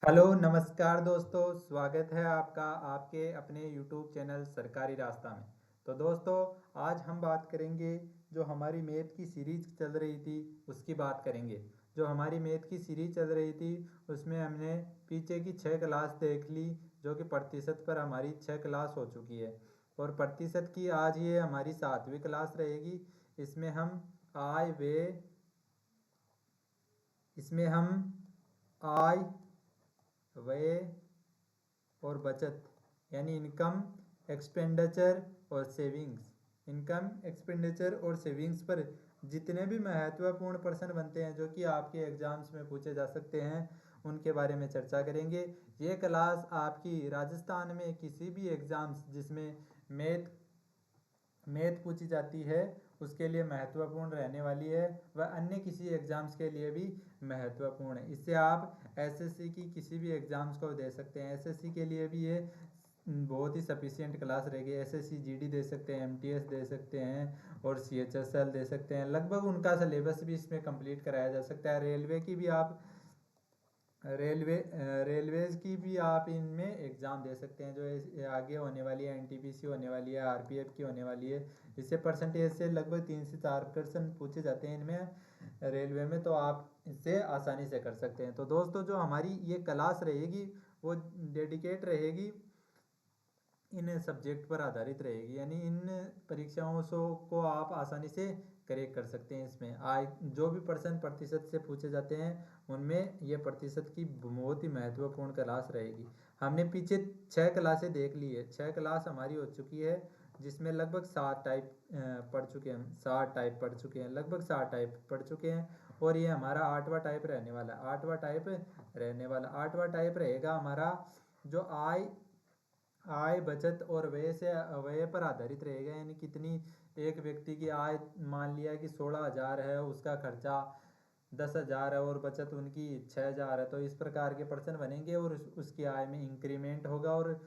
Hello नमस्कार दोस्तों, स्वागत है आपका आपके अपने यूट्यूब चैनल सरकारी रास्ता में। तो दोस्तों, आज हम बात करेंगे जो हमारी मैथ की सीरीज चल रही थी उसकी बात करेंगे। जो हमारी मैथ की सीरीज चल रही थी उसमें हमने पीछे की 6 क्लास देख ली, जो कि प्रतिशत पर हमारी 6 क्लास हो चुकी है। और प्रतिशत की आज ये हमारी 7वीं क्लास रहेगी। इसमें हम आय व्यय इसमें हम आय व्यय और बचत यानी इनकम एक्सपेंडिचर और सेविंग्स, इनकम एक्सपेंडिचर और सेविंग्स पर जितने भी महत्वपूर्ण प्रश्न बनते हैं जो कि आपके एग्जाम्स में पूछे जा सकते हैं उनके बारे में चर्चा करेंगे। ये क्लास आपकी राजस्थान में किसी भी एग्जाम्स जिसमें मैथ मैथ पूछी जाती है उसके लिए महत्वपूर्ण रहने वाली है, वह अन्य किसी एग्जाम्स के लिए भी महत्वपूर्ण है। इससे आप एसएससी की किसी भी एग्जाम्स को दे सकते हैं। एसएससी के लिए भी ये बहुत ही सफिशिएंट क्लास रहेगी। एसएससी जीडी दे सकते हैं, एमटीएस दे सकते हैं और सीएचएसएल दे सकते हैं। लगभग उनका सिलेबस भी इसमें कंप्लीट कराया जा सकता है। रेलवे की भी आप रेलवेज की भी आप इनमें एग्ज़ाम दे सकते हैं, जो आगे होने वाली है, एनटीपीसी होने वाली है, आरपीएफ की होने वाली है। इससे परसेंटेज से लगभग 3 से 4% पूछे जाते हैं इनमें रेलवे में, तो आप इससे आसानी से कर सकते हैं। तो दोस्तों, जो हमारी ये क्लास रहेगी वो डेडिकेट रहेगी, इन सब्जेक्ट पर आधारित रहेगी, यानी इन परीक्षाओं को आप आसानी से करेक्ट कर सकते हैं। इसमें आय जो भी परसेंट प्रतिशत से पूछे जाते हैं उनमें ये प्रतिशत की बहुत ही महत्वपूर्ण क्लास रहेगी। हमने पीछे 6 क्लासें देख ली है, 6 क्लास हमारी हो चुकी है जिसमें लगभग 7 टाइप पढ़ चुके हैं। 7 टाइप पढ़ चुके हैं, लगभग 7 टाइप पढ़ चुके हैं। और ये हमारा 8वां टाइप रहने वाला है। 8वां टाइप रहेगा हमारा, जो आय आय बचत और व्यय पर आधारित रहेगा। यानी कितनी एक व्यक्ति की आय, मान लिया कि 16,000 है, उसका खर्चा 10,000 है और बचत उनकी 6,000 है, तो इस प्रकार के प्रश्न बनेंगे। और उसकी आय में इंक्रीमेंट होगा और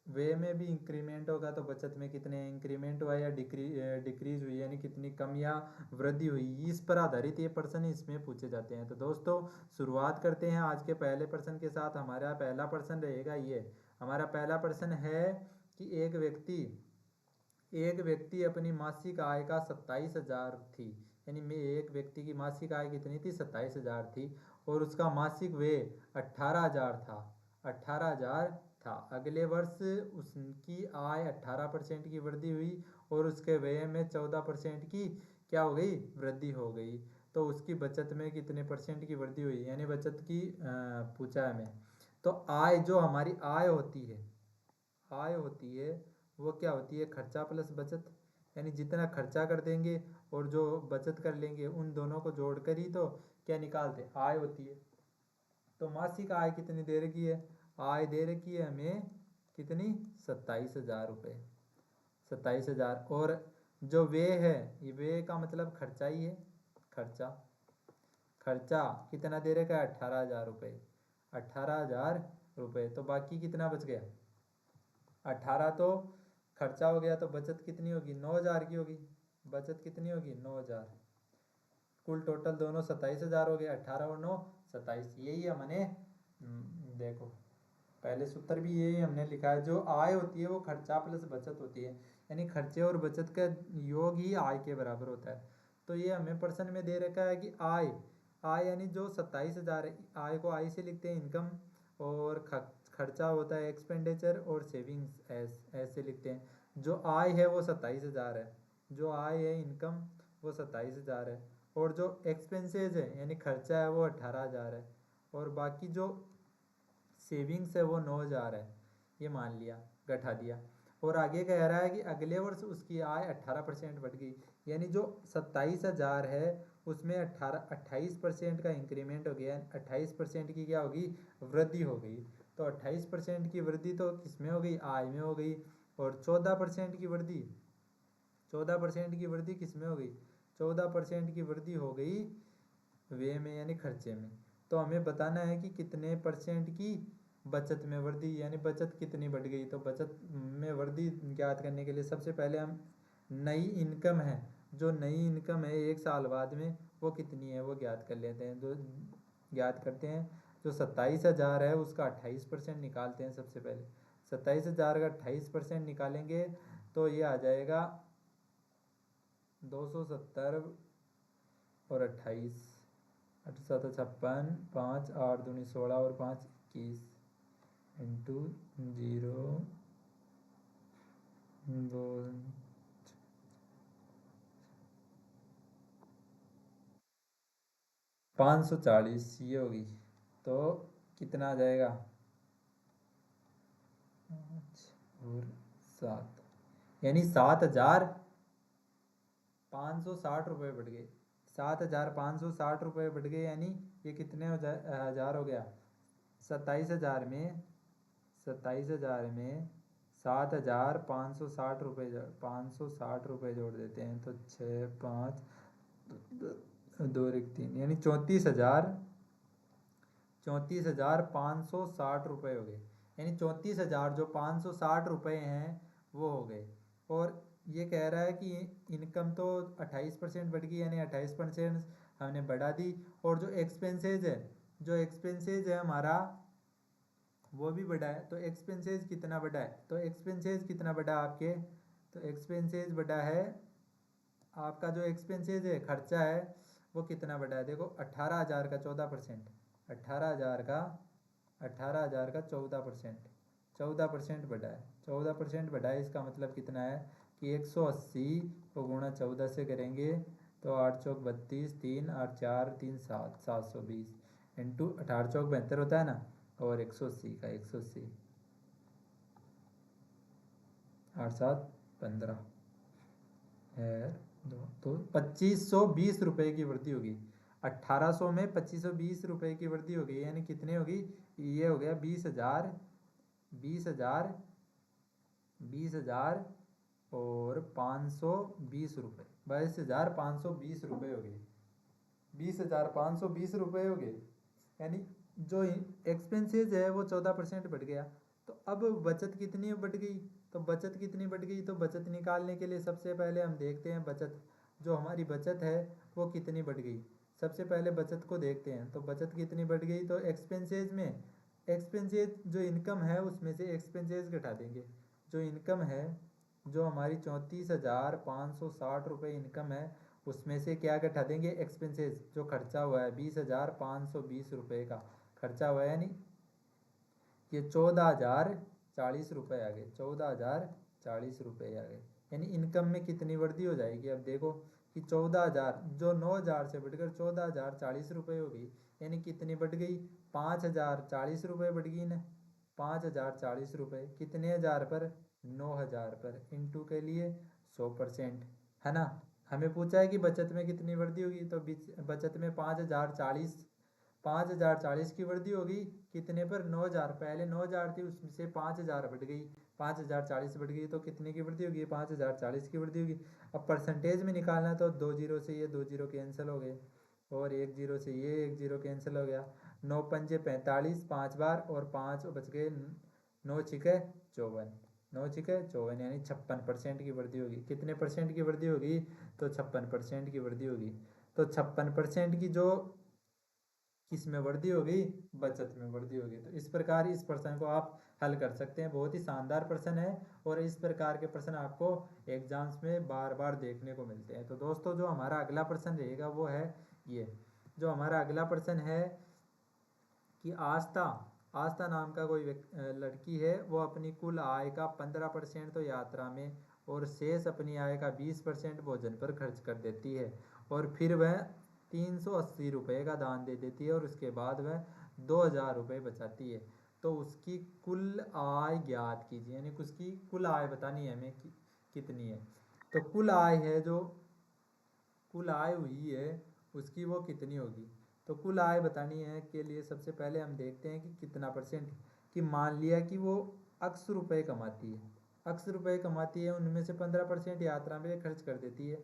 व्यय में भी इंक्रीमेंट होगा, तो बचत में कितने इंक्रीमेंट हुआ या डिक्रीज हुई, यानी कितनी कम या वृद्धि हुई, इस पर आधारित ये प्रश्न इसमें पूछे जाते हैं। तो दोस्तों, शुरुआत करते हैं आज के पहले प्रश्न के साथ। हमारा पहला प्रश्न रहेगा ये। हमारा पहला प्रश्न है कि एक व्यक्ति अपनी मासिक आय का 27,000 थी, यानी मैं एक व्यक्ति की मासिक आय कितनी थी, 27,000 थी। और उसका मासिक व्यय 18,000 था, 18,000 था। अगले वर्ष उसकी आय 18% की वृद्धि हुई और उसके व्यय में 14% की क्या हो गई, वृद्धि हो गई। तो उसकी बचत में कितने परसेंट की वृद्धि हुई, यानी बचत की पूछा है हमें। तो आय, जो हमारी आय होती है वो क्या होती है, खर्चा प्लस बचत। यानी जितना खर्चा कर देंगे और जो बचत कर लेंगे उन दोनों को जोड़कर ही तो क्या निकालते, आय होती है। तो मासिक आय कितनी दे रखी है, आय दे रखी है हमें कितनी, 27,000 रुपये, 27,000। और जो व्यय है, ये व्यय का मतलब खर्चा ही है। खर्चा खर्चा कितना दे रखा है, 18,000 रुपये, 18,000 रुपये। तो बाकी कितना बच गया, 18 तो खर्चा हो गया, तो बचत कितनी होगी, 9,000 की होगी। बचत कितनी होगी, 9,000। कुल टोटल दोनों 27,000 हो गया, 18 और 9 27। यही हमने देखो, पहले सूत्र भी यही हमने लिखा है। जो आय होती है वो खर्चा प्लस बचत होती है, यानी खर्चे और बचत का योग ही आय के बराबर होता है। तो ये हमें प्रश्न में दे रखा है कि आय आय यानी जो 27,000 है, आय को आई से लिखते हैं इनकम, और खर्चा होता है एक्सपेंडिचर, और सेविंग्स ऐसे लिखते हैं। जो आय है वो 27,000 है, जो आय है इनकम वो 27,000 है, और जो एक्सपेंसेस है यानी खर्चा है वो 18,000 है, और बाकी जो सेविंग्स है वो 9,000 है। ये मान लिया, घटा दिया। और आगे कह रहा है कि अगले वर्ष उसकी आय 18% बढ़ गई, यानी जो 27,000 है उसमें 28% का इंक्रीमेंट हो गया, 28% की क्या होगी, वृद्धि हो गई। तो 28% की वृद्धि तो किसमें हो गई, आय में हो गई। और 14% की वृद्धि, 14% की वृद्धि किसमें हो गई, 14% की वृद्धि हो गई व्यय में यानी खर्चे में। तो हमें बताना है कि कितने परसेंट की बचत में वृद्धि, यानी बचत कितनी बढ़ गई। तो बचत में वृद्धि ज्ञात करने के लिए सबसे पहले हम नई इनकम है, जो नई इनकम है 1 साल बाद में वो कितनी है वो ज्ञात कर लेते हैं। तो ज्ञात करते हैं। जो 27,000 है उसका 28% निकालते हैं सबसे पहले। 27,000 का 28% निकालेंगे तो ये आ जाएगा 270 और 28, 8 7 56, 5 8 दूनी 16 और 5 21 इंटू 0 2 540 ये होगी। तो कितना आ जाएगा 5 और 7 यानी 7,560 रुपये बढ़ गए। 7,560 रुपये बढ़ गए यानी ये कितने हजार हो गया 27,000 में 7,560 रुपये 560 रुपये जोड़ देते हैं तो 6 5 2 1 3 यानी 34,560 रुपये हो गए। यानी 34,000 जो 560 रुपये हैं वो हो गए। और ये कह रहा है कि इनकम तो 28% बढ़ गई यानी 28% हमने बढ़ा दी। और जो एक्सपेंसेज है हमारा वो भी बढ़ा है। तो एक्सपेंसेज कितना बढ़ा है आपके, तो एक्सपेंसेज बढ़ा है आपका। जो एक्सपेंसेज है खर्चा है वो कितना बढ़ा है देखो 18,000 का 14%, 18,000 का 14% बढ़ा है। 14% बढ़ा है इसका मतलब कितना है कि 180 को गुणा 14 से करेंगे तो 8 चौक 32, 3 8 4 3 7 720 इंटू 18 चौक 72 होता है ना, और 180 का 180 8 7 15 है तो 2520 रुपये की वृद्धि होगी। 1800 में 2520 रुपये की वृद्धि होगी यानी कितनी होगी, ये हो गया 20,000 और 520 रुपये, 22,520 रुपये हो गए। 20,520 रुपये हो गए यानी जो एक्सपेंसेज है वो 14% बढ़ गया। तो अब बचत कितनी बढ़ गई, तो बचत निकालने के लिए सबसे पहले हम देखते हैं बचत, जो हमारी बचत है वो कितनी बढ़ गई। सबसे पहले बचत को देखते हैं तो बचत कितनी बढ़ गई। तो एक्सपेंसेज जो इनकम है उसमें से एक्सपेंसेज घटा देंगे। जो इनकम है जो हमारी 34,560 रुपये इनकम है उसमें से क्या घटा देंगे एक्सपेंसेज, जो खर्चा हुआ है 20,520 रुपये का खर्चा हुआ है यानी ये 14,040 रुपये आ गए। 14,040 रुपये आ गए यानी इनकम में कितनी वृद्धि हो जाएगी। अब देखो कि 14,000 जो 9,000 से बढ़कर 14,040 रुपये हो गई यानी कितनी बढ़ गई 5,040 रुपये बढ़ गई ना। 5,040 रुपये कितने हज़ार पर, 9,000 पर। इंटू के लिए 100% है ना। हमें पूछा है कि बचत में कितनी वृद्धि होगी तो बचत में 5,040 की वृद्धि होगी कितने पर, 9,000। पहले 9,000 थी उससे 5,000 बढ़ गई, 5,040 बढ़ गई तो कितने की वृद्धि होगी 5,040 की वृद्धि होगी। अब परसेंटेज में निकालना तो 2 जीरो से ये 2 जीरो कैंसिल हो गए और 1 जीरो से ये 1 जीरो कैंसिल हो गया। 9 पंजे 45 5 बार और 5 बच गए, 9 छिके 54, 9 छिके 54 यानी 56% की वृद्धि होगी। कितने परसेंट की वृद्धि होगी, तो 56% की वृद्धि होगी। तो 56% की जो किस में वृद्धि होगी, बचत में वृद्धि होगी। तो इस प्रकार इस प्रश्न को आप हल कर सकते हैं। बहुत ही शानदार प्रश्न है और इस प्रकार के प्रश्न आपको एग्जाम्स में बार बार देखने को मिलते हैं। तो दोस्तों जो हमारा अगला प्रश्न रहेगा वो है ये, जो हमारा अगला प्रश्न है कि आस्था नाम का कोई लड़की है, वो अपनी कुल आय का 15% तो यात्रा में और शेष अपनी आय का 20% भोजन पर खर्च कर देती है और फिर वह 380 रुपये का दान दे देती है और उसके बाद वह 2,000 रुपये बचाती है। तो उसकी कुल आय ज्ञात कीजिए, यानी उसकी कुल आय बतानी है हमें कितनी है। तो कुल आय हुई है उसकी वो कितनी होगी। तो कुल आय बतानी है के लिए सबसे पहले हम देखते हैं कि कितना परसेंट, कि मान लिया कि वो x रुपये कमाती है, उनमें से 15% यात्रा में खर्च कर देती है।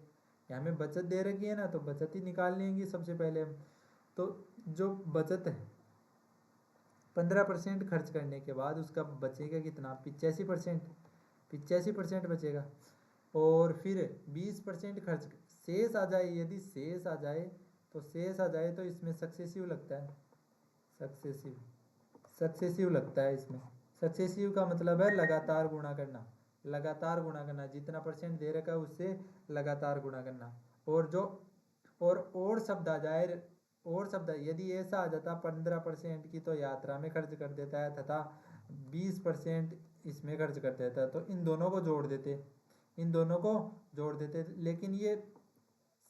हमें बचत दे रखी है ना तो बचत ही निकाल लेंगे सबसे पहले हम। तो जो बचत है 15% खर्च करने के बाद उसका बचेगा कितना, 85% बचेगा। और फिर 20% खर्च शेष आ जाए, यदि शेष आ जाए तो इसमें सक्सेसिव लगता है, सक्सेसिव, सक्सेसिव लगता है इसमें। सक्सेसिव का मतलब है लगातार गुणा करना, लगातार गुणा करना, जितना परसेंट दे रखा है उससे लगातार गुणा करना। और जो और शब्द आ जाए, और शब्द यदि ऐसा आ जाता 15% की तो यात्रा में खर्च कर देता है तथा 20% इसमें खर्च कर देता है, तो इन दोनों को जोड़ देते, इन दोनों को जोड़ देते। लेकिन ये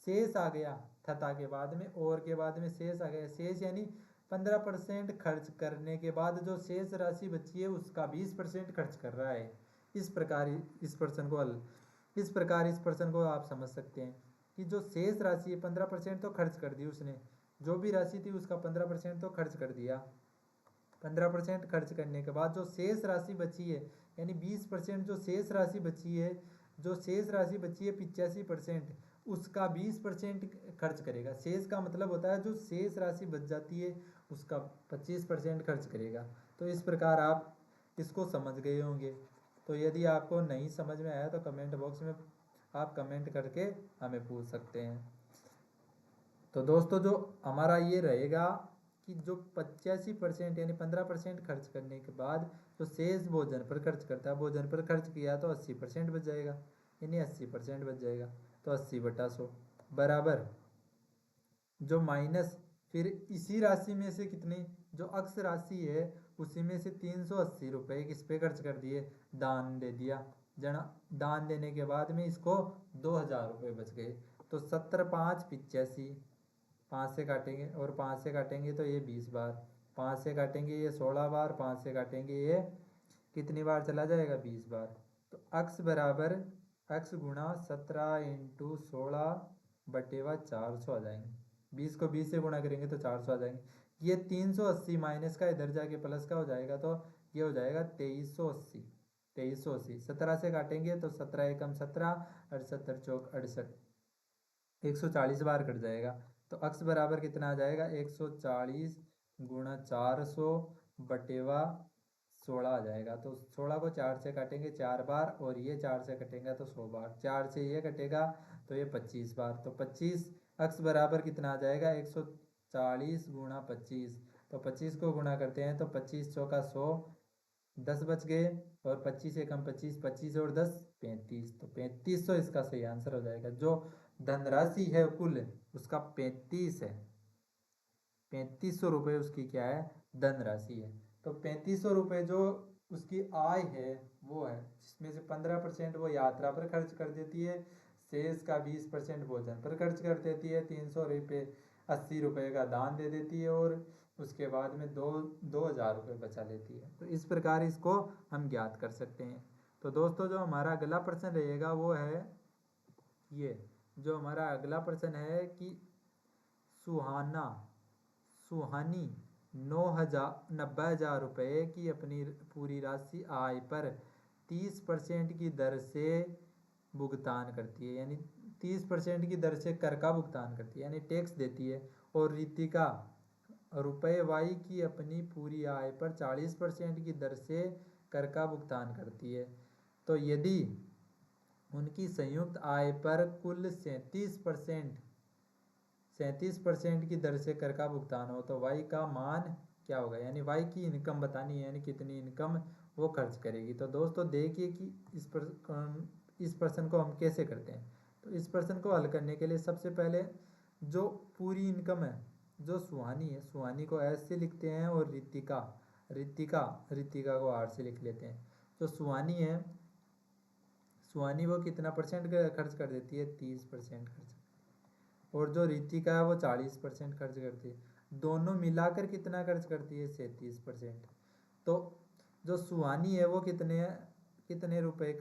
शेष आ गया तथा के बाद में, और के बाद में शेष आ गया। शेष यानी 15% खर्च करने के बाद जो शेष राशि बची है उसका 20% खर्च कर रहा है। इस प्रकार इस प्रश्न को इस प्रकार इस प्रश्न को आप समझ सकते हैं कि जो शेष राशि है 15% तो खर्च कर दी उसने, जो भी राशि थी उसका 15% तो खर्च कर दिया। 15% खर्च करने के बाद जो शेष राशि बची है, यानी 20% जो शेष राशि बची है, जो शेष राशि बची है 85%, उसका 20% खर्च करेगा। शेष का मतलब होता है जो शेष राशि बच जाती है उसका 25% खर्च करेगा। तो इस प्रकार आप इसको समझ गए होंगे। तो यदि आपको नहीं समझ में आया तो कमेंट बॉक्स में आप कमेंट करके हमें पूछ सकते हैं। तो दोस्तों जो हमारा ये रहेगा कि जो 85% यानी 15% खर्च करने के बाद जो शेष भोजन पर खर्च करता है, भोजन पर खर्च किया तो 80% बच जाएगा, यानी 80% बच जाएगा। तो 80/100 बराबर जो माइनस फिर इसी राशि में से कितनी, जो अक्स राशि है उसी में से 380 रुपये किस पे खर्च कर दिए, दान दे दिया। जना दान देने के बाद में इसको 2000 रुपये बच गए। तो 70 5 85, 5 से काटेंगे और 5 से काटेंगे तो ये 20 बार, 5 से काटेंगे ये 16 बार, 5 से काटेंगे ये कितनी बार चला जाएगा, 20 बार। तो अक्स बराबर अक्स गुणा 17 × 16/400 आ जाएंगे। 20 को 20 से गुणा करेंगे तो 400 आ जाएंगे। ये 380 माइनस का इधर जाके प्लस का हो जाएगा, तो ये हो जाएगा 2380। 2380 17 से काटेंगे तो 17 एकम 17, 68 चौक 68, 140 बार कट जाएगा। तो अक्स बराबर कितना आ जाएगा, 140 × 400/16 आ जाएगा। तो 16 को 4 से काटेंगे 4 बार और ये 4 से कटेगा तो 100 बार, 4 से ये कटेगा तो ये 25 बार। तो 25 अक्स बराबर कितना आ जाएगा, 140 × 25। तो 25 को गुणा करते हैं तो 25 चौका 100, 10 बच गए और 25 एकम 25, 25 और 10 35। तो 3500 इसका सही आंसर हो जाएगा। जो धनराशि है कुल उसका 35 है, 3500 रुपये उसकी क्या है, धनराशि है। तो 3500 रुपये जो उसकी आय है वो है, जिसमें से 15% वो यात्रा पर खर्च कर देती है, शेष का 20% भोजन पर खर्च कर देती है, 300 रुपये 80 रुपये का दान दे देती है और उसके बाद में 2000 रुपये बचा लेती है। तो इस प्रकार इसको हम ज्ञात कर सकते हैं। तो दोस्तों जो हमारा अगला प्रश्न रहेगा वो है ये, जो हमारा अगला प्रश्न है कि सुहानी 90,000 रुपये की अपनी पूरी राशि आय पर 30% की दर से भुगतान करती है, यानी 30% की दर से कर का भुगतान करती है, यानी टैक्स देती है। और रितिका रुपये वाई की अपनी पूरी आय पर 40% की दर से कर का भुगतान करती है। तो यदि उनकी संयुक्त आय पर कुल 37% की दर से कर का भुगतान हो तो वाई का मान क्या होगा, यानी वाई की इनकम बतानी है, यानी कितनी इनकम वो खर्च करेगी। तो दोस्तों देखिए कि इस प्रश्न को हम कैसे करते हैं। तो इस प्रश्न को हल करने के लिए सबसे पहले जो पूरी इनकम है, जो सुहानी है, सुहानी को एस से लिखते हैं और रितिका को आर से लिख लेते हैं। जो सुहानी है, सुहानी वो कितना परसेंट खर्च कर देती है, 30% खर्च, और जो रितिका है वो 40% खर्च करती है। दोनों मिलाकर कितना खर्च करती है, 37%। तो जो सुहानी है वो कितने रुपए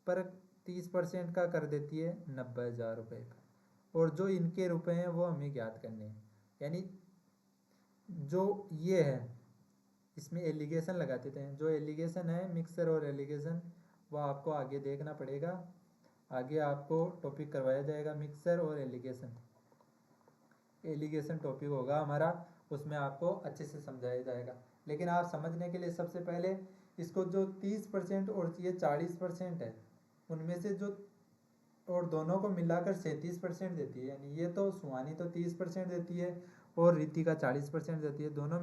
पर 30% का कर देती है, 90,000 रुपये का। और जो इनके रुपए हैं वो हमें ज्ञात करने हैं, यानी जो ये है इसमें एलिगेशन लगा देते हैं। जो एलिगेशन है मिक्सर और एलिगेशन वो आपको आगे देखना पड़ेगा, आगे आपको टॉपिक करवाया जाएगा मिक्सर और एलिगेशन टॉपिक होगा हमारा, उसमें आपको अच्छे से समझाया जाएगा। लेकिन आप समझने के लिए सबसे पहले इसको जो 30% और ये 40% है उनमें से जो, और दोनों को मिलाकर 37% देती है, यानी ये तो सुहानी तो 30% देती है और रितिका 40% देती है, दोनों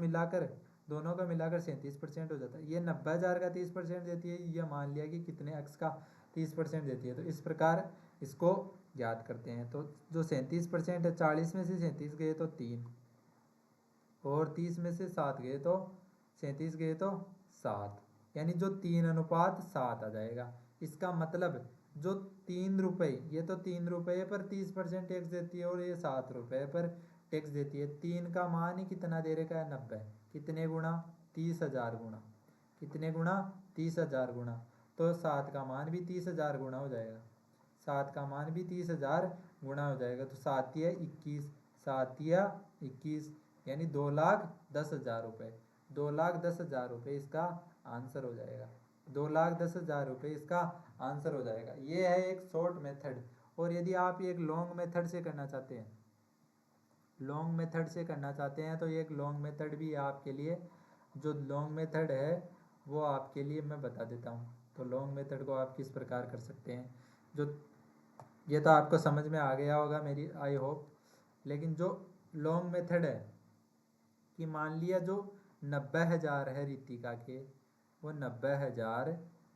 का मिलाकर 37% हो जाता है। ये 90,000 का 30% देती है, ये मान लिया कि कितने x का 30% देती है। तो इस प्रकार इसको याद करते हैं। तो जो 37% है, 40 में से 37 गए तो 3, और 30 में से 7 गए तो 37 गए तो 7, यानी जो 3:7 आ जाएगा। इसका मतलब जो 3 रुपये, ये तो 3 रुपये पर 30% टैक्स देती है और ये 7 रुपये पर टैक्स देती है। 3 का मान ही कितना दे रखा है? 90। कितने गुना? 30,000 गुना। कितने गुना? 30,000 गुना। तो 7 का मान भी 30,000 गुना हो जाएगा। 7 का मान भी 30,000 गुना हो जाएगा। तो 7 या 21, 7 या 21, यानी 2,10,000 रुपये। 2,10,000 रुपये इसका आंसर हो जाएगा। 2,10,000 रुपये इसका आंसर हो जाएगा। ये है एक शॉर्ट मेथड। और यदि आप एक लॉन्ग मेथड से करना चाहते हैं, तो एक लॉन्ग मेथड भी आपके लिए, जो लॉन्ग मेथड है वो आपके लिए मैं बता देता हूँ। तो लॉन्ग मेथड को आप किस प्रकार कर सकते हैं, जो ये तो आपको समझ में आ गया होगा मेरी, आई होप। लेकिन जो लॉन्ग मेथड है कि मान लिया जो 90,000 है रितिका के, वो 90,000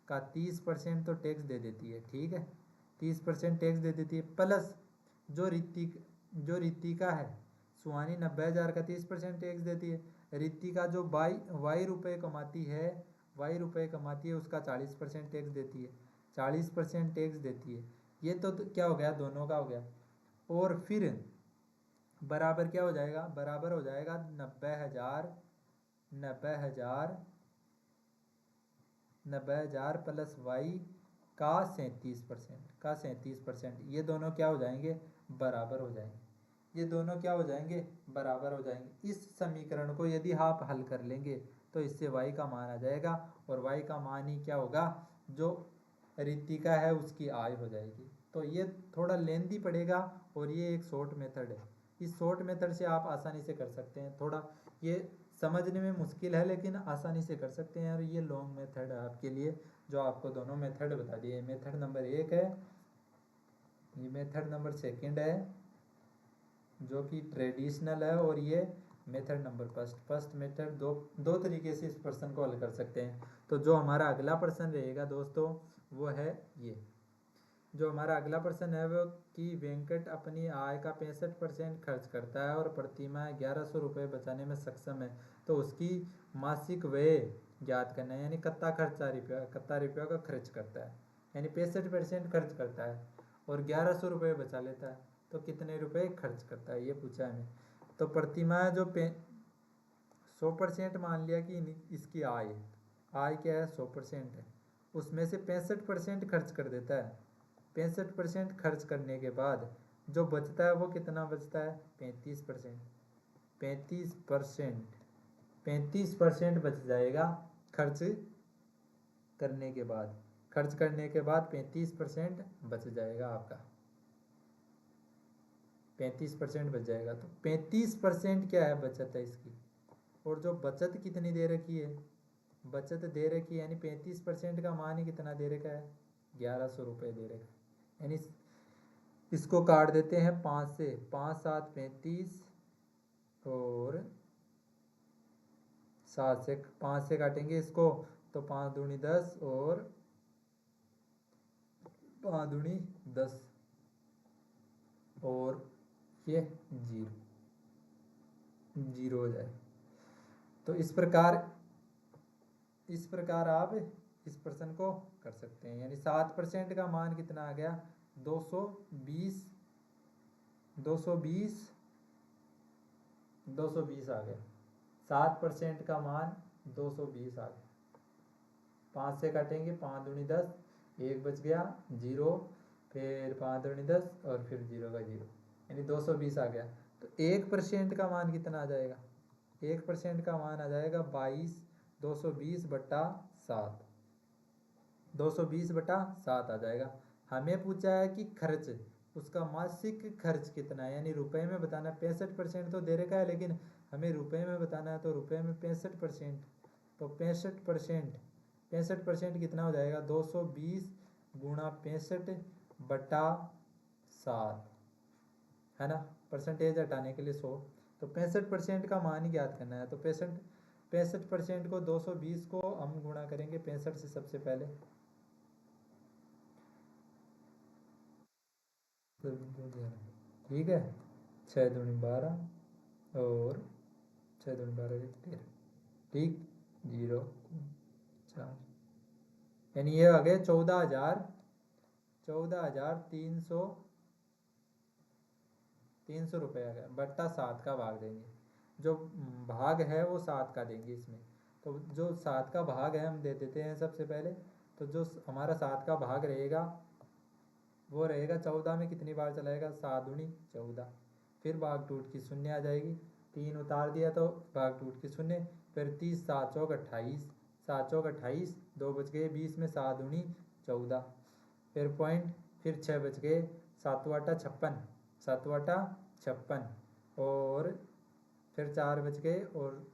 का 30% तो टैक्स दे देती है, ठीक है। 30% टैक्स दे देती है, प्लस जो रितिका है, सुहानी 90,000 का 30% टैक्स देती है। रितिका जो वाई रुपये कमाती है, उसका 40% टैक्स देती है, 40% टैक्स देती है। ये तो क्या हो गया? दोनों का हो गया। और फिर बराबर क्या हो जाएगा? बराबर हो जाएगा 90,000 प्लस वाई का 37%, ये दोनों क्या हो जाएंगे? बराबर हो जाएंगे। ये दोनों क्या हो जाएंगे? बराबर हो जाएंगे। इस समीकरण को यदि आप हल कर लेंगे तो इससे y का मान आ जाएगा, और y का मान ही क्या होगा? जो रितिका है उसकी आय हो जाएगी। तो ये थोड़ा लेंदी पड़ेगा, और ये एक शॉर्ट मेथड है। इस शॉर्ट मेथड से आप आसानी से कर सकते हैं। थोड़ा ये समझने में मुश्किल है, लेकिन आसानी से कर सकते हैं। और ये लॉन्ग मेथड है आपके लिए, जो आपको दोनों मेथड बता दिए। मेथड नंबर 1 है, ये मेथड नंबर 2 है जो कि ट्रेडिशनल है, और ये मेथड नंबर फर्स्ट मेथड। दो तरीके से इस प्रश्न को हल कर सकते हैं। तो जो हमारा अगला प्रश्न रहेगा दोस्तों, वो है ये। जो हमारा अगला प्रश्न है वो कि वेंकट अपनी आय का 65% खर्च करता है और प्रतिमाह 1,100 रुपये बचाने में सक्षम है। तो उसकी मासिक व्यय ज्ञात करना है, यानी कितना रुपया का खर्च करता है, यानी 65% खर्च करता है और 1,100 रुपये बचा लेता है। तो कितने रुपए खर्च करता है, ये पूछा हमें। तो प्रतिमाह जो 100% मान लिया कि इसकी आय क्या है? 100% है। उसमें से 65% खर्च कर देता है। 65% खर्च करने के बाद जो बचता है वो कितना बचता है? 35%। 35% बच जाएगा खर्च करने के बाद। 35% बच जाएगा आपका, 35% बच जाएगा। तो 35% क्या है? बचत है इसकी। और जो बचत कितनी दे रखी है? बचत दे रखी है, यानी 35% का मान ही कितना दे रखा है? 1,100 रुपये दे रखा है। यानी इसको काट देते हैं 5 से, 5 7 35, और 5 से काटेंगे इसको तो 5 दूनी 10 और 5 दूनी 10, और ये 0 हो जाए। तो इस प्रकार आप इस प्रश्न को कर सकते हैं। यानी 7% का मान कितना आ गया? 220 आ गया। 7% का मान 220 आ गया। 5 से काटेंगे, 5 दूनी 10, 1 बच गया, 0, फिर 5 दूनी 10 और फिर 0 का 0, यानी 220 आ गया। तो 1% का मान कितना आ जाएगा? 1% का मान आ जाएगा 220/7, 220/7 आ जाएगा। हमें पूछा है कि खर्च, उसका मासिक खर्च कितना है, यानी रुपए में बताना है। 65% तो दे रखा है, लेकिन हमें रुपए में बताना है। तो रुपए में 65%, तो 65% कितना हो जाएगा? 220 गुणा 65/7, है ना। परसेंटेज हटाने के लिए 100, तो 65% का मान ही ज्ञात करना है। तो 65% को 220 को हम गुणा करेंगे 65 से सबसे पहले, ठीक है। 6 दूनी 12 और 6 दूनी 12 13, ठीक। 0 4, यानी ये आ गए 14,300 रुपये आ गया। बट्टा 7 का भाग देंगे, जो भाग है वो 7 का देंगे इसमें। तो जो 7 का भाग है हम दे देते हैं सबसे पहले। तो जो हमारा 7 का भाग रहेगा वो रहेगा 14 में कितनी बार चलाएगा, 7 दूनी 14, फिर भाग टूट की शून्य आ जाएगी, 3 उतार दिया तो भाग टूट की शून्य, फिर 30 7 चौक 28, 7 चौक 28, 2 बच गए 20 में 7 दूनी 14, फिर पॉइंट, फिर 6 बच गए, 7 वाटा 56, 7 वाटा 56, और फिर 4 बच गए और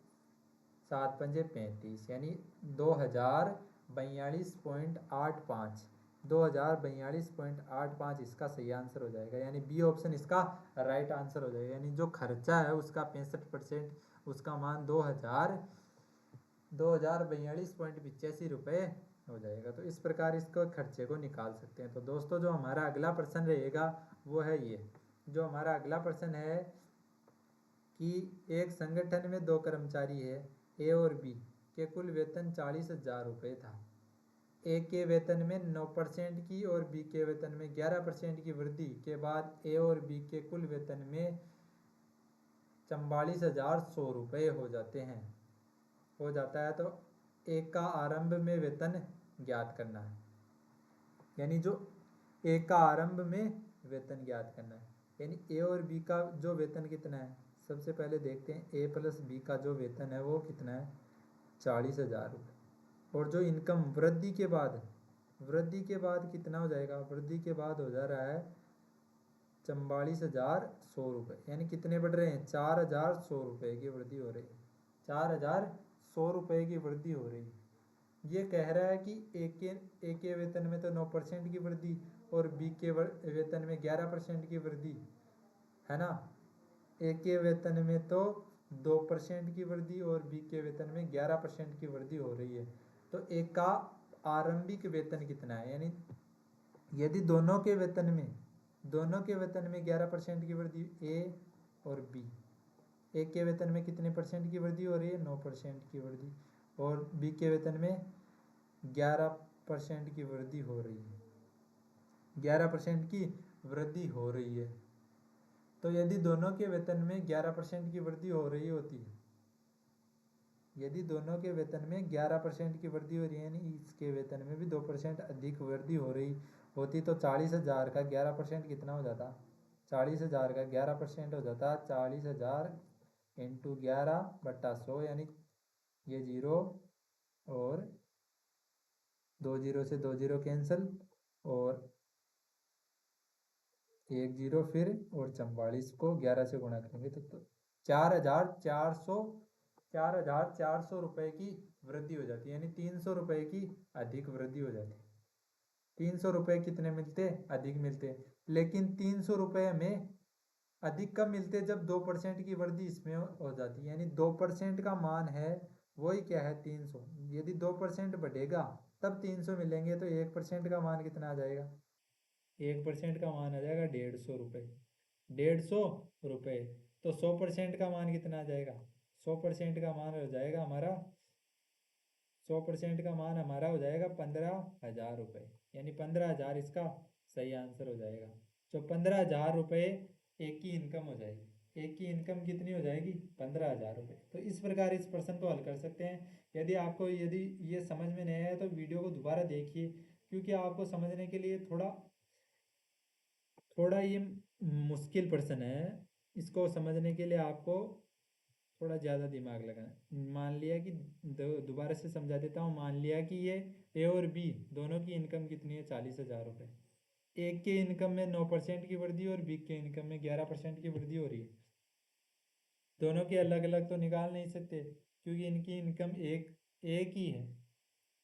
7 पंजे 35, यानी 2042.85, 2042.85 इसका सही आंसर हो जाएगा। यानी बी ऑप्शन इसका राइट आंसर हो जाएगा। यानी जो खर्चा है उसका 65%, उसका मान 2042.85 रुपये हो जाएगा। तो इस प्रकार इसको खर्चे को निकाल सकते हैं। तो दोस्तों जो हमारा अगला प्रश्न रहेगा वो है ये, जो हमारा अगला प्रश्न है कि एक संगठन में 2 कर्मचारी है, ए और बी के कुल वेतन 40,000 रुपये था। ए के वेतन में 9% की और बी के वेतन में 11% की वृद्धि के बाद ए और बी के कुल वेतन में 44,100 रुपये हो जाते हैं, हो जाता है। तो एक का आरंभ में वेतन ज्ञात करना है, यानी जो एक का आरंभ में वेतन ज्ञात करना है। यानी ए और बी का जो वेतन कितना है, सबसे पहले देखते हैं ए प्लस बी का जो वेतन है वो कितना है, 40,000 रुपये। और जो इनकम वृद्धि के बाद कितना हो जाएगा, वृद्धि के बाद हो जा रहा है 44,100 रुपये, यानी कितने बढ़ रहे हैं, 4,100 रुपये की वृद्धि हो रही है, 4,100 रुपये की वृद्धि हो रही है। ये कह रहा है कि ए के वेतन में तो 9% की वृद्धि और बी के वेतन में 11% की वृद्धि है ना। ए के वेतन में तो 2% की वृद्धि और बी के वेतन में 11% की वृद्धि हो रही है। तो ए का आरंभिक वेतन कितना है, यानी यदि दोनों के वेतन में 11% की वृद्धि, ए और बी, ए के वेतन में कितने परसेंट की वृद्धि हो रही है, 9% की वृद्धि, और बी के वेतन में 11% की वृद्धि हो रही है, 11% की वृद्धि हो रही है। तो यदि दोनों के वेतन में 11% की वृद्धि हो रही होती है, यदि दोनों के वेतन में 11% की वृद्धि हो रही है, यानी इसके वेतन में भी 2% अधिक वृद्धि हो रही होती, तो 40,000 का 11% कितना हो जाता, 40,000 का 11% हो जाता 40,000 इंटू 11/100, यानी ये 0 और 2 0 से 2 0 कैंसिल और 1 0 फिर, और 44 को 11 से गुणा करेंगे तो 4,400 रुपये की वृद्धि हो जाती है, यानी 300 रुपये की अधिक वृद्धि हो जाती है। 300 रुपये कितने मिलते, अधिक मिलते, लेकिन 300 रुपये में अधिक कब मिलते, जब 2% की वृद्धि इसमें हो जाती है। यानी 2% का मान है वही क्या है, 300। यदि 2% बढ़ेगा तब 300 मिलेंगे, तो 1% का मान कितना आ जाएगा, 1% का मान आ जाएगा 150 रुपये, 150 रुपये। तो 100% का मान कितना आ जाएगा, 100% का मान हो जाएगा हमारा, 100% का मान हमारा हो जाएगा 15,000 रुपये, यानी 15,000 इसका सही आंसर हो जाएगा। तो 15,000 रुपये एक की इनकम हो जाएगी, एक की इनकम कितनी हो जाएगी, 15,000 रुपये। तो इस प्रकार इस प्रश्न को हल कर सकते हैं। यदि ये समझ में नहीं आया तो वीडियो को दोबारा देखिए, क्योंकि आपको समझने के लिए थोड़ा ये मुश्किल प्रश्न है। इसको समझने के लिए आपको थोड़ा ज़्यादा दिमाग लगाना। मान लिया कि दोबारा से समझा देता हूँ। मान लिया कि ये ए और बी दोनों की इनकम कितनी है, 40,000 रुपये। एक के इनकम में 9% की वृद्धि और बी के इनकम में 11% की वृद्धि हो रही है। दोनों के अलग अलग तो निकाल नहीं सकते, क्योंकि इनकी इनकम एक ही है।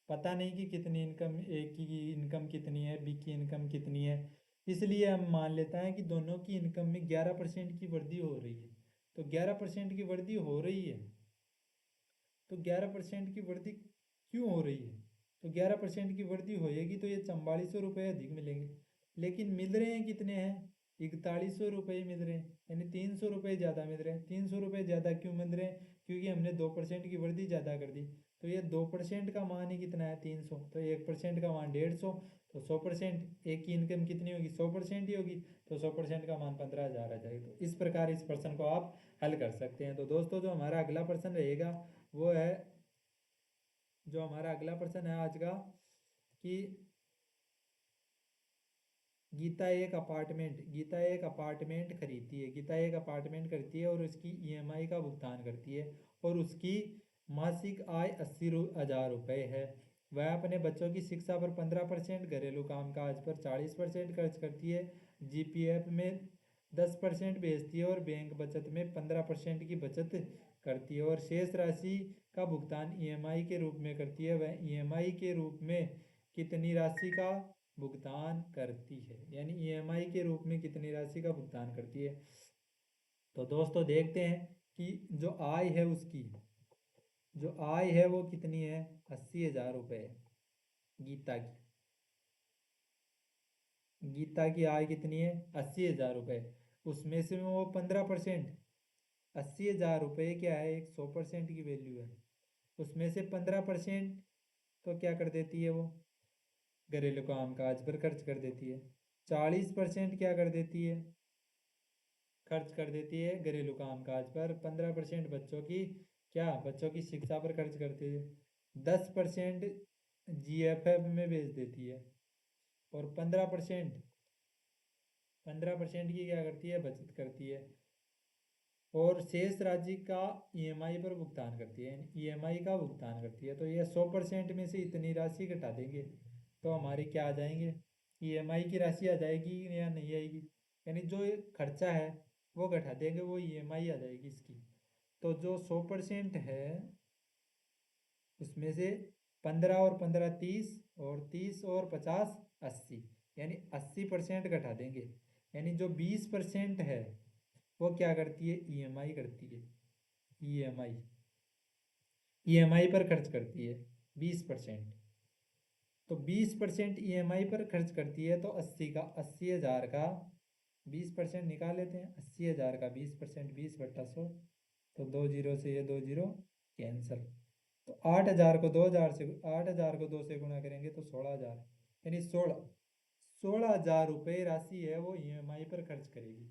पता नहीं कि कितनी इनकम, ए की इनकम कितनी है, बी की इनकम कितनी है, इसलिए हम मान लेते हैं कि दोनों की इनकम में 11% की वृद्धि हो रही है। तो 11% की वृद्धि हो रही है। तो 11% की वृद्धि क्यों हो रही है? तो 11% की वृद्धि होएगी तो ये 4400 रुपये अधिक मिलेंगे, लेकिन मिल रहे हैं कितने हैं? 4100 रुपये मिल रहे हैं, यानी 300 रुपये ज़्यादा मिल रहे हैं। 300 रुपये ज़्यादा क्यों मिल रहे हैं? क्योंकि हमने 2% की वृद्धि ज़्यादा कर दी। तो ये 2% का मान ही कितना है? 300। तो 1% का मान 150। तो 100%, एक की इनकम कितनी होगी? 100% ही होगी। तो 100% का मान 15,000 आ जाएगा। तो इस प्रकार इस प्रश्न को आप हल कर सकते हैं। तो दोस्तों जो हमारा अगला प्रश्न रहेगा वो है, जो हमारा अगला प्रश्न है आज का, कि गीता एक अपार्टमेंट खरीदती है। गीता एक अपार्टमेंट खरीदती है और उसकी ईएमआई का भुगतान करती है, और उसकी मासिक आय 80,000 रुपये है। वह अपने बच्चों की शिक्षा पर 15%, घरेलू कामकाज पर 40% खर्च करती है, जीपीएफ में 10% भेजती है और बैंक बचत में 15% की बचत करती है, और शेष राशि का भुगतान ईएमआई के रूप में करती है। वह ईएमआई के रूप में कितनी राशि का भुगतान करती है? यानी ईएमआई के रूप में कितनी राशि का भुगतान करती है? तो दोस्तों देखते हैं कि जो आय है उसकी, जो आय है वो कितनी है? 80,000 रुपये गीता की। गीता की आय कितनी है? 80,000 रुपये। उसमें से वो 15%, 80,000 रुपये क्या है? एक 100% की वैल्यू है। उसमें से 15% तो क्या कर देती है वो? घरेलू कामकाज पर खर्च कर देती है। 40% क्या कर देती है? खर्च कर देती है घरेलू कामकाज पर। 15% बच्चों की, क्या, बच्चों की शिक्षा पर खर्च करती है। 10% जीएफएफ में भेज देती है, और 15% की क्या करती है? बचत करती है, और शेष राशि का ईएमआई पर भुगतान करती है, ईएमआई का भुगतान करती है। तो ये 100% में से इतनी राशि घटा देंगे तो हमारी क्या आ जाएंगे? ईएमआई की राशि आ जाएगी या नहीं आएगी? यानी जो ये खर्चा है वो घटा देंगे, वो ईएमआई आ जाएगी इसकी। तो जो 100% है उसमें से 15 और 15 30, और 30 और 50 80, यानी 80% घटा देंगे। यानी जो 20% है वो क्या करती है? ईएमआई करती है। ईएमआई, ईएमआई पर खर्च करती है 20%। तो 20% ईएमआई पर खर्च करती है, तो 80,000 का 20% निकाल लेते हैं। 80,000 का 20%, 20/100। तो 2 जीरो से ये 2 जीरो कैंसल। तो 8,000 को 2,000 से, 8,000 को 2 से गुणा करेंगे तो 16,000, यानी 16,000 रुपये राशि है वो ईएमआई पर खर्च करेगी।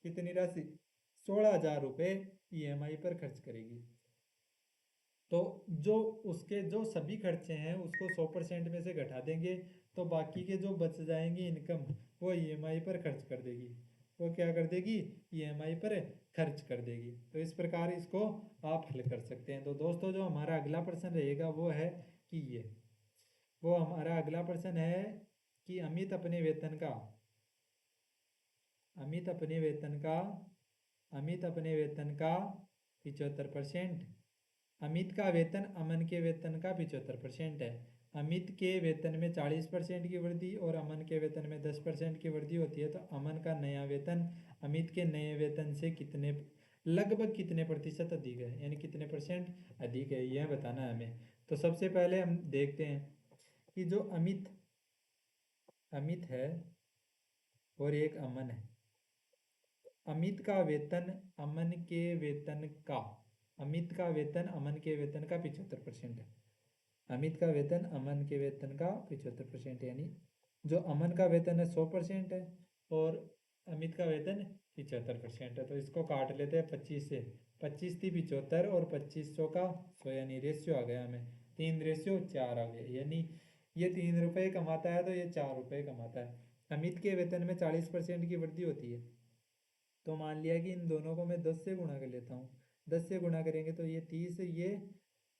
कितनी राशि? 16,000 रुपये ईएमआई पर खर्च करेगी। तो जो उसके जो सभी खर्चे हैं उसको 100% में से घटा देंगे, तो बाकी के जो बच जाएंगे इनकम, वो ईएमआई पर खर्च कर देगी। वो क्या कर देगी? ईएमआई पर खर्च कर देगी। तो इस प्रकार इसको आप हल कर सकते हैं। तो दोस्तों जो हमारा अगला प्रश्न रहेगा वो है कि ये, वो हमारा अगला प्रश्न है कि अमित अपने वेतन का अमित अपने वेतन का 75%, अमित का वेतन अमन के वेतन का 75% है। अमित के वेतन में 40% की वृद्धि और अमन के वेतन में 10% की वृद्धि होती है। तो अमन का नया वेतन अमित के नए वेतन से कितने, लगभग कितने प्रतिशत अधिक है, यानी कितने परसेंट अधिक है, यह बताना है हमें। तो सबसे पहले हम देखते हैं कि जो अमित है और एक अमन है। अमित का वेतन अमन के वेतन का अमित का वेतन अमन के वेतन का 75% है। अमित का वेतन अमन के वेतन का 75%, यानी जो अमन का वेतन है 100% है और अमित का वेतन 75% है। तो इसको काट लेते हैं 25 से। 25 थी 75 और 25 का 100, यानी रेशियो आ गया हमें 3:4 आ गया। यानी ये 3 रुपये कमाता है तो ये 4 रुपये कमाता है। अमित के वेतन में 40% की वृद्धि होती है। तो मान लिया कि इन दोनों को मैं 10 से गुणा कर लेता हूँ। 10 से गुणा करेंगे तो ये 30, ये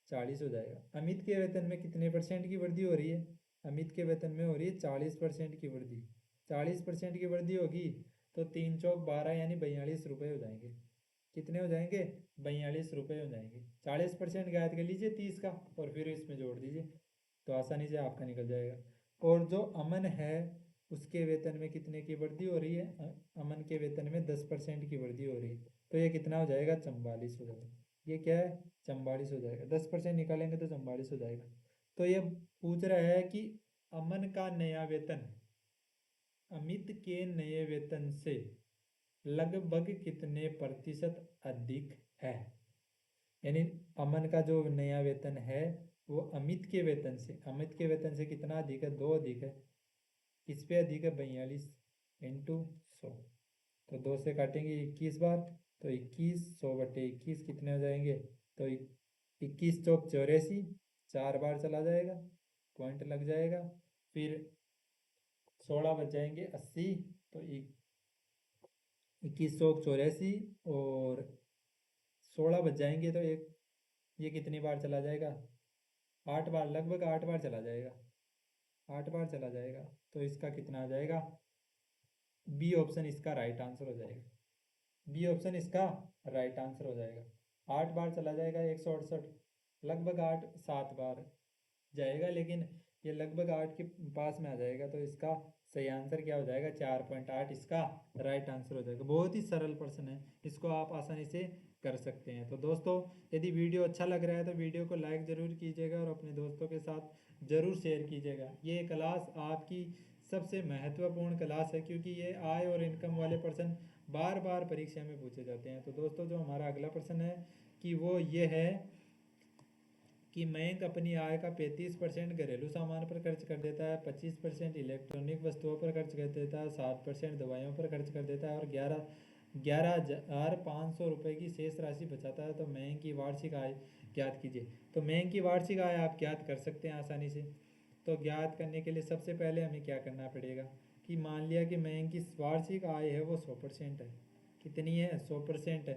40 हो जाएगा। अमित के वेतन में कितने परसेंट की वृद्धि हो रही है? अमित के वेतन में हो रही है 40% की वृद्धि। 40% की वृद्धि होगी तो 3 चौक 12, यानी 42 रुपये हो जाएंगे। कितने हो जाएंगे? 42 रुपये हो जाएंगे। 40% गायब कर लीजिए 30 का और फिर इसमें जोड़ दीजिए तो आसानी से आपका निकल जाएगा। और जो अमन है उसके वेतन में कितने की वृद्धि हो रही है? अमन के वेतन में 10% की वृद्धि हो रही है। तो ये कितना हो जाएगा, 44 हो जाएगा। ये क्या है, 44 हो जाएगा। 10% निकालेंगे तो 44 हो जाएगा। तो ये पूछ रहा है कि अमन का नया वेतन अमित के नए वेतन से लगभग कितने प्रतिशत अधिक है। यानी अमन का जो नया वेतन है वो अमित के वेतन से कितना अधिक है, 2 अधिक है। किस पे अधिक है, 42 इंटू 100। तो 2 से काटेंगे 21 बार, तो 21 100/21 कितने हो जाएंगे, तो 21 चौक 84, 4 बार चला जाएगा, पॉइंट लग जाएगा। फिर 16 बच जाएंगे 80, तो 21 चौक 84 और 16 बच जाएंगे, तो एक ये कितनी बार चला जाएगा, 8 बार, लगभग 8 बार चला जाएगा, 8 बार चला जाएगा। तो इसका कितना आ जाएगा, बी ऑप्शन इसका राइट आंसर हो जाएगा। बी ऑप्शन इसका राइट आंसर हो जाएगा। 8 बार चला जाएगा 168, लगभग 7 बार जाएगा, लेकिन ये लगभग 8 के पास में आ जाएगा। तो इसका सही आंसर क्या हो जाएगा, 4.8 इसका राइट आंसर हो जाएगा। बहुत ही सरल प्रश्न है, इसको आप आसानी से कर सकते हैं। तो दोस्तों यदि वीडियो अच्छा लग रहा है तो वीडियो को लाइक ज़रूर कीजिएगा और अपने दोस्तों के साथ ज़रूर शेयर कीजिएगा। ये क्लास आपकी सबसे महत्वपूर्ण क्लास है, क्योंकि ये आय और इनकम वाले प्रश्न बार बार परीक्षा में पूछे जाते हैं। तो दोस्तों जो हमारा अगला प्रश्न है कि वो ये है कि मयंक अपनी आय का 35% घरेलू सामान पर खर्च कर देता है, 25% इलेक्ट्रॉनिक वस्तुओं पर खर्च कर देता है, 7% दवाइयों पर खर्च कर देता है और 11,500 रुपये की शेष राशि बचाता है। तो मयंक की वार्षिक आय ज्ञात कीजिए। तो मयंक की वार्षिक आय आप ज्ञात कर सकते हैं आसानी से। तो ज्ञात करने के लिए सबसे पहले हमें क्या करना पड़ेगा कि मान लिया कि मयंक की वार्षिक आय है वो 100% है। कितनी है, 100% है।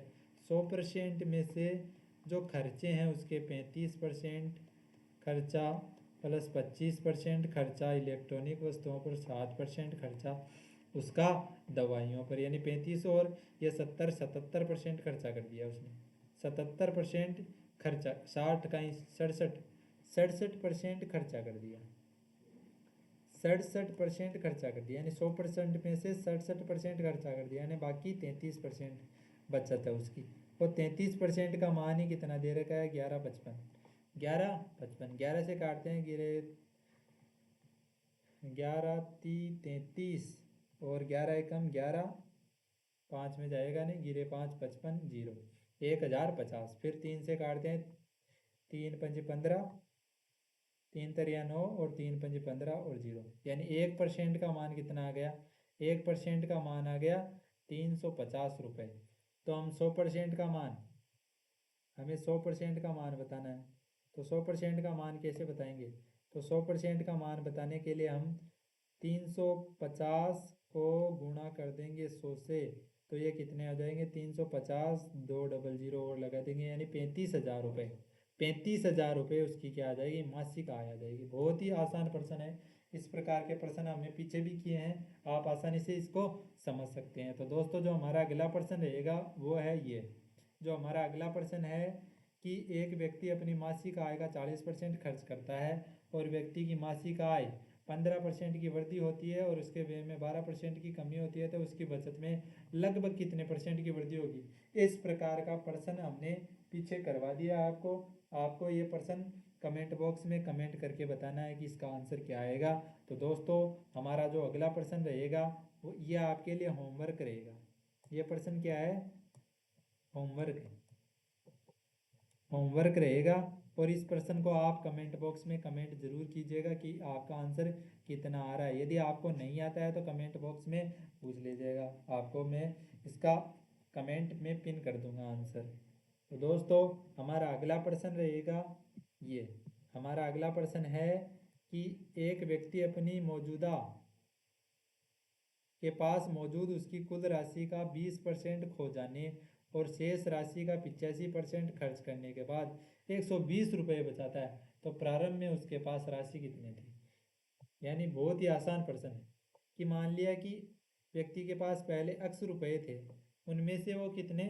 100% में से जो खर्चे हैं उसके 35% खर्चा प्लस 25% खर्चा इलेक्ट्रॉनिक वस्तुओं पर, 7% खर्चा उसका दवाइयों पर, यानी 35 और ये 77% खर्चा कर दिया उसने। 77% खर्चा, 60 का 67% खर्चा कर दिया। 67% खर्चा कर दिया, यानी 100% में से 67% खर्चा कर दिया, यानी बाकी 33% बचत है उसकी। और 33% का मान ही कितना दे रखा है, 11,55। 11,55, 11 से काटते हैं, गिरे 11 3 33 और 11 एकम 11, 5 में जाएगा नहीं, गिरे 5 55 0, 1,050। फिर 3 से काटते हैं, 3 5 15, 3 तिरिया 9 और 3 5 15 और 0, यानी 1% का मान कितना आ गया, 1% का मान आ गया 350 रुपये। तो हम 100% का मान, हमें 100% का मान बताना है। तो 100% का मान कैसे बताएंगे, तो 100% का मान बताने के लिए हम 350 को गुणा कर देंगे 100 से, तो ये कितने आ जाएंगे, 350, 200 और लगा देंगे, यानी 35,000 रुपये। 35,000 रुपये उसकी क्या आ जाएगी, मासिक आय आ जाएगी। बहुत ही आसान प्रश्न है। इस प्रकार के प्रश्न हमने पीछे भी किए हैं, आप आसानी से इसको समझ सकते हैं। तो दोस्तों जो हमारा अगला प्रश्न रहेगा वो है ये, जो हमारा अगला प्रश्न है कि एक व्यक्ति अपनी मासिक आय का 40% खर्च करता है और व्यक्ति की मासिक आय 15% की वृद्धि होती है और उसके व्यय में 12% की कमी होती है, तो उसकी बचत में लगभग कितने परसेंट की वृद्धि होगी। इस प्रकार का प्रश्न हमने पीछे करवा दिया आपको। आपको ये प्रश्न कमेंट बॉक्स में कमेंट करके बताना है कि इसका आंसर क्या आएगा। तो दोस्तों हमारा जो अगला प्रश्न रहेगा वो ये आपके लिए होमवर्क रहेगा। ये प्रश्न क्या है, होमवर्क रहेगा। और इस प्रश्न को आप कमेंट बॉक्स में कमेंट जरूर कीजिएगा कि आपका आंसर कितना आ रहा है। यदि आपको नहीं आता है तो कमेंट बॉक्स में पूछ लीजिएगा, आपको मैं इसका कमेंट में पिन कर दूंगा आंसर। तो दोस्तों हमारा अगला प्रश्न रहेगा ये, हमारा अगला प्रश्न है कि एक व्यक्ति अपनी मौजूदा के पास मौजूद उसकी कुल राशि का 20% खो जाने और शेष राशि का 85% खर्च करने के बाद 120 रुपये बचाता है, तो प्रारंभ में उसके पास राशि कितनी थी। यानी बहुत ही आसान प्रश्न है कि मान लिया कि व्यक्ति के पास पहले x रुपये थे, उनमें से वो कितने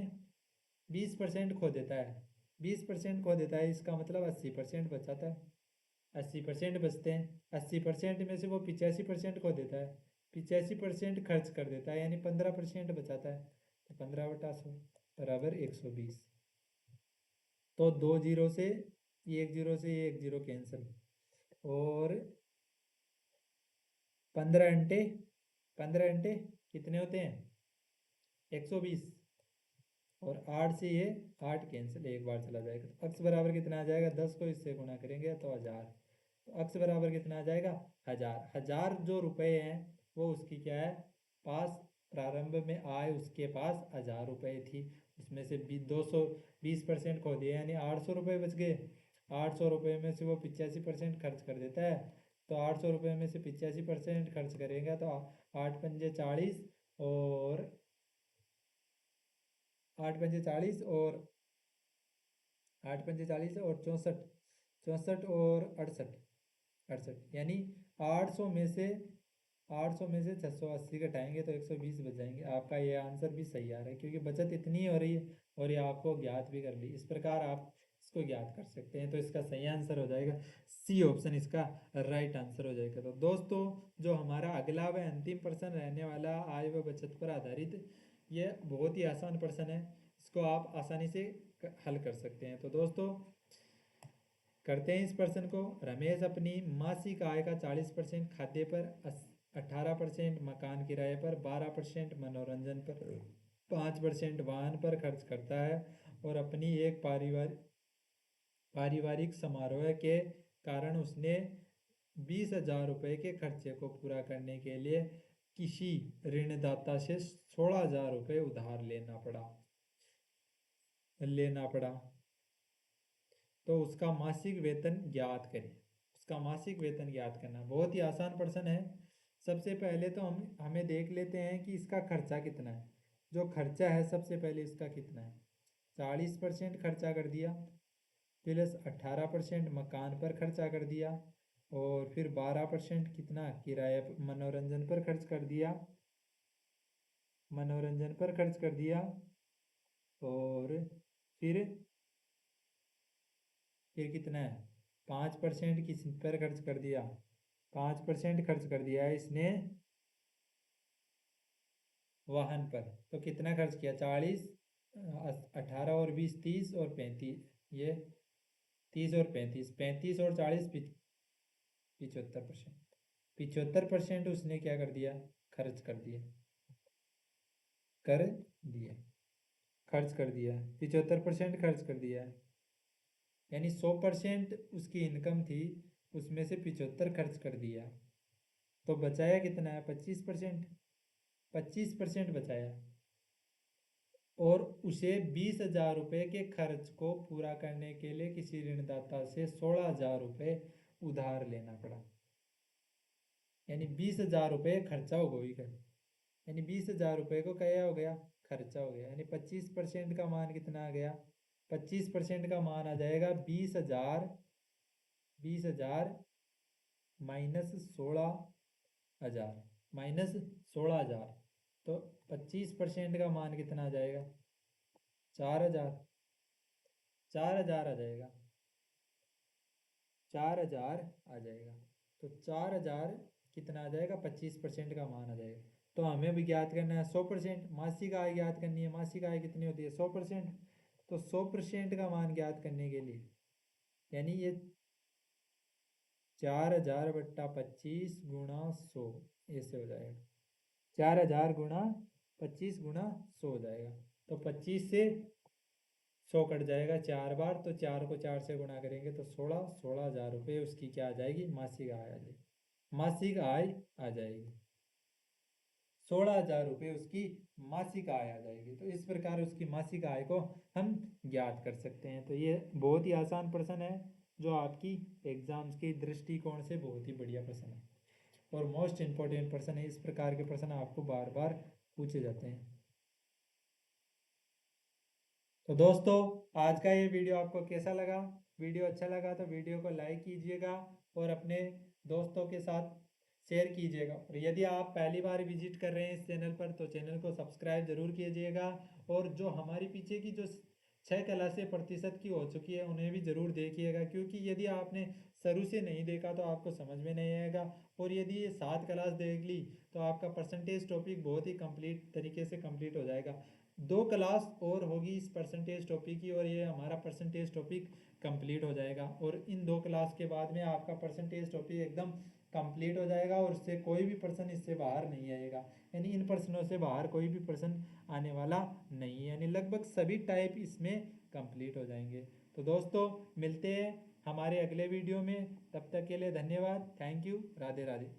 20% खो देता है। 20% खो देता है, इसका मतलब 80% बचाता है। 80% बचते हैं, 80% में से वो 85% खो देता है, 85% खर्च कर देता है, यानी 15% बचाता है। तो 15/100 बराबर 120। तो 2 जीरो से 1 जीरो से 1 जीरो कैंसिल, और 15 अंटे कितने होते हैं? 120। और 8 से ये 8 कैंसिल, एक बार चला जाएगा। तो अक्स बराबर कितना आ जाएगा? 10 को इससे गुना करेंगे तो 1000। तो अक्स बराबर कितना आ जाएगा? 1000। 1000 जो रुपए हैं वो उसकी क्या है? पास प्रारंभ में आए, उसके पास 1000 रुपये थी, उसमें से 220% खो दिए, यानी 800 रुपये बच गए। 800 रुपये में से वो 85% खर्च कर देता है। तो 800 रुपये में से 85% खर्च करेगा तो 8 पंजे 40, और 8 पंजे 40, और 8 पंजे 40 और 64, 64 और 68, 68, यानी 800 में से 680 घटाएंगे तो 120 बच जाएंगे। आपका ये आंसर भी सही आ रहा है, क्योंकि बचत इतनी हो रही है और ये आपको ज्ञात भी कर ली। इस प्रकार आप इसको ज्ञात कर सकते हैं। तो इसका सही आंसर हो जाएगा सी ऑप्शन, इसका राइट आंसर हो जाएगा। तो दोस्तों, जो हमारा अगला व अंतिम प्रश्न रहने वाला आय व बचत पर आधारित, ये बहुत ही आसान प्रश्न है, इसको आप आसानी से हल कर सकते हैं। तो दोस्तों, करते हैं इस प्रश्न को। रमेश अपनी मासिक आय का 40% खाद्य पर, 18% मकान किराए पर, 12% मनोरंजन पर, 5% वाहन पर खर्च करता है, और अपनी एक पारिवारिक समारोह के कारण उसने 20,000 रुपये के खर्चे को पूरा करने के लिए किसी ऋणदाता से 16,000 रुपये उधार लेना पड़ा। तो उसका मासिक वेतन ज्ञात करें। उसका मासिक वेतन ज्ञात करना बहुत ही आसान प्रश्न है। सबसे पहले तो हमें देख लेते हैं कि इसका खर्चा कितना है। जो खर्चा है सबसे पहले इसका कितना है? 40% खर्चा कर दिया, प्लस 18% मकान पर खर्चा कर दिया, और फिर 12% कितना किराए मनोरंजन पर खर्च कर दिया, मनोरंजन पर खर्च कर दिया, और फिर कितना है? 5% किस पर खर्च कर दिया? 5% खर्च कर दिया है इसने वाहन पर। तो कितना खर्च किया? 40, 18 और 20, 30 और 35, ये 30 और 35, 35 और 40, 75%। 75% उसने क्या कर दिया? खर्च कर दिया, कर दिया, खर्च कर दिया। 75% खर्च कर दिया है, यानी 100% उसकी इनकम थी, उसमें से 75 खर्च कर दिया। तो बचाया कितना है? 25%। 25% बचाया, और उसे 20,000 रुपये के खर्च को पूरा करने के लिए किसी ऋणदाता से 16,000 रुपये उधार लेना पड़ा। यानी 20,000 रुपये खर्चा हो गई, यानी 20,000 रुपये को क्या हो गया? खर्चा हो गया। यानी 25% का मान कितना आ गया? 25% का मान आ जाएगा 20,000, 20,000 माइनस 16,000, माइनस 16,000। तो 25% का मान कितना आ जाएगा? 4,000, 4,000 आ जाएगा, 4,000 आ जाएगा। तो 4,000 कितना आ जाएगा? 25% का मान आ जाएगा। तो हमें भी ज्ञात करना है 100%, मासिक आय ज्ञात करनी है। मासिक आय कितनी होती है? 100%। तो 100% का मान ज्ञात करने के लिए, यानी ये 4,000 बट्टा 25 गुणा 100, ऐसे हो जाएगा। 4,000 गुणा 25 गुणा 100 हो जाएगा। तो 25 से 100 कट जाएगा 4 बार, तो 4 को 4 से गुणा करेंगे तो 16,000 रुपये उसकी क्या आ जाएगी? मासिक आय आ जाएगी, मासिक आय आ जाएगी। 16,000 रुपये उसकी मासिक आय आ जाएगी। तो इस प्रकार उसकी मासिक आय को हम ज्ञात कर सकते हैं। तो ये बहुत ही आसान प्रश्न है, जो आपकी एग्जाम्स के दृष्टिकोण से बहुत ही बढ़िया प्रश्न है और मोस्ट इम्पोर्टेंट प्रश्न है। इस प्रकार के प्रश्न आपको बार बार पूछे जाते हैं। तो दोस्तों, आज का ये वीडियो आपको कैसा लगा? वीडियो अच्छा लगा तो वीडियो को लाइक कीजिएगा और अपने दोस्तों के साथ शेयर कीजिएगा। और यदि आप पहली बार विजिट कर रहे हैं इस चैनल पर तो चैनल को सब्सक्राइब जरूर कीजिएगा। और जो हमारी पीछे की जो 6 क्लासें प्रतिशत की हो चुकी है उन्हें भी ज़रूर देखिएगा, क्योंकि यदि आपने शुरू से नहीं देखा तो आपको समझ में नहीं आएगा। और यदि ये 7 क्लास देख ली तो आपका परसेंटेज टॉपिक बहुत ही कंप्लीट तरीके से कंप्लीट हो जाएगा। 2 क्लास और होगी इस परसेंटेज टॉपिक की, और ये हमारा परसेंटेज टॉपिक कंप्लीट हो जाएगा। और इन 2 क्लास के बाद में आपका परसेंटेज टॉपिक एकदम कंप्लीट हो जाएगा, और उससे कोई भी पर्सन इससे बाहर नहीं आएगा, यानी इन पर्सनों से बाहर कोई भी पर्सन आने वाला नहीं है, यानी लगभग सभी टाइप इसमें कंप्लीट हो जाएंगे। तो दोस्तों मिलते हैं हमारे अगले वीडियो में, तब तक के लिए धन्यवाद, थैंक यू, राधे राधे।